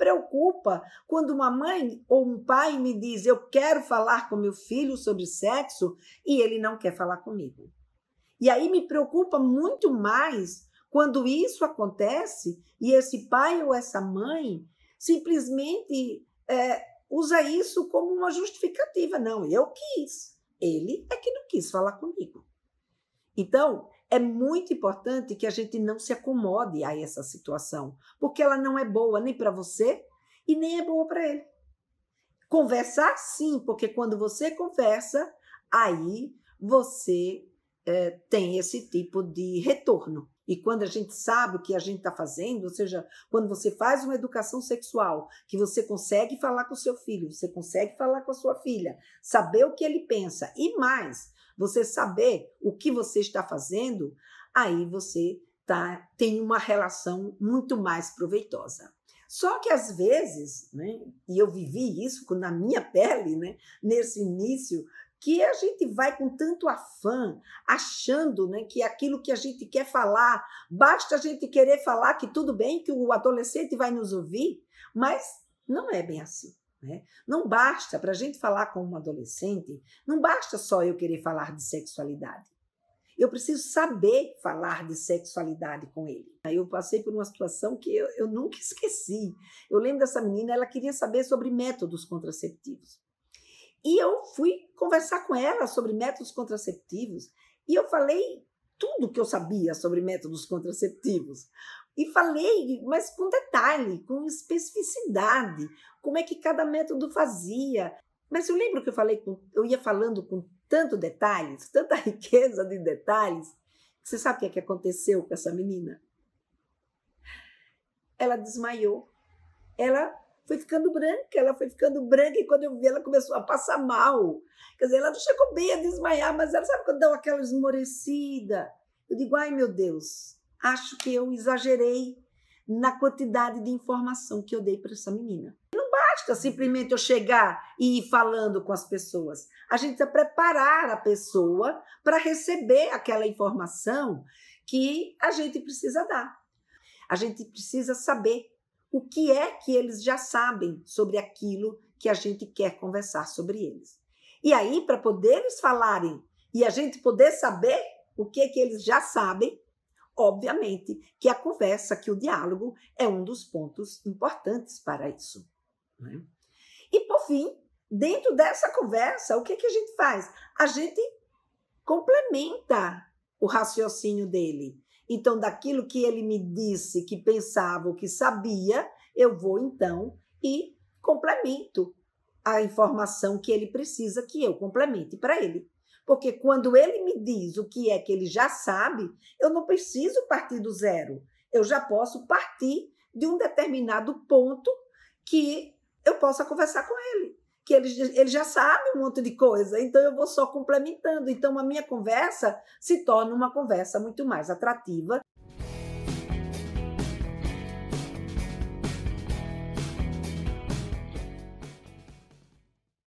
preocupa quando uma mãe ou um pai me diz: eu quero falar com meu filho sobre sexo e ele não quer falar comigo. E aí me preocupa muito mais quando isso acontece e esse pai ou essa mãe simplesmente usa isso como uma justificativa. Não, eu quis. Ele é que não quis falar comigo. Então, é muito importante que a gente não se acomode a essa situação, porque ela não é boa nem para você e nem é boa para ele. Conversar, sim, porque quando você conversa, aí você tem esse tipo de retorno. E quando a gente sabe o que a gente está fazendo, ou seja, quando você faz uma educação sexual, que você consegue falar com o seu filho, você consegue falar com a sua filha, saber o que ele pensa e mais, você saber o que você está fazendo, aí você tem uma relação muito mais proveitosa. Só que às vezes, né, e eu vivi isso na minha pele, né, nesse início, que a gente vai com tanto afã, achando, né, que aquilo que a gente quer falar, basta a gente querer falar que tudo bem, que o adolescente vai nos ouvir, mas não é bem assim. Né? Não basta, para a gente falar com um adolescente, não basta só eu querer falar de sexualidade. Eu preciso saber falar de sexualidade com ele. Eu passei por uma situação que eu nunca esqueci. Eu lembro dessa menina, ela queria saber sobre métodos contraceptivos. E eu fui conversar com ela sobre métodos contraceptivos e eu falei tudo que eu sabia sobre métodos contraceptivos. E falei, mas com detalhe, com especificidade, como é que cada método fazia. Mas eu lembro que eu ia falando com tanto detalhes, tanta riqueza de detalhes. Você sabe o que aconteceu com essa menina? Ela desmaiou. Ela foi ficando branca, e quando eu vi, ela começou a passar mal. Quer dizer, ela não chegou bem a desmaiar, mas ela sabe quando dá aquela esmorecida? Eu digo, ai meu Deus, acho que eu exagerei na quantidade de informação que eu dei para essa menina. Não basta simplesmente eu chegar e ir falando com as pessoas. A gente precisa preparar a pessoa para receber aquela informação que a gente precisa dar. A gente precisa saber o que é que eles já sabem sobre aquilo que a gente quer conversar sobre eles. E aí, para poder eles falarem e a gente poder saber o que é que eles já sabem, obviamente que a conversa, que o diálogo é um dos pontos importantes para isso. Né? E, por fim, dentro dessa conversa, o que é que a gente faz? A gente complementa o raciocínio dele. Então, daquilo que ele me disse, que pensava, ou que sabia, eu vou, então, e complemento a informação que ele precisa que eu complemente para ele. Porque quando ele me diz o que é que ele já sabe, eu não preciso partir do zero. Eu já posso partir de um determinado ponto que eu possa conversar com ele. Que ele já sabe um monte de coisa, então eu vou só complementando. Então, a minha conversa se torna uma conversa muito mais atrativa.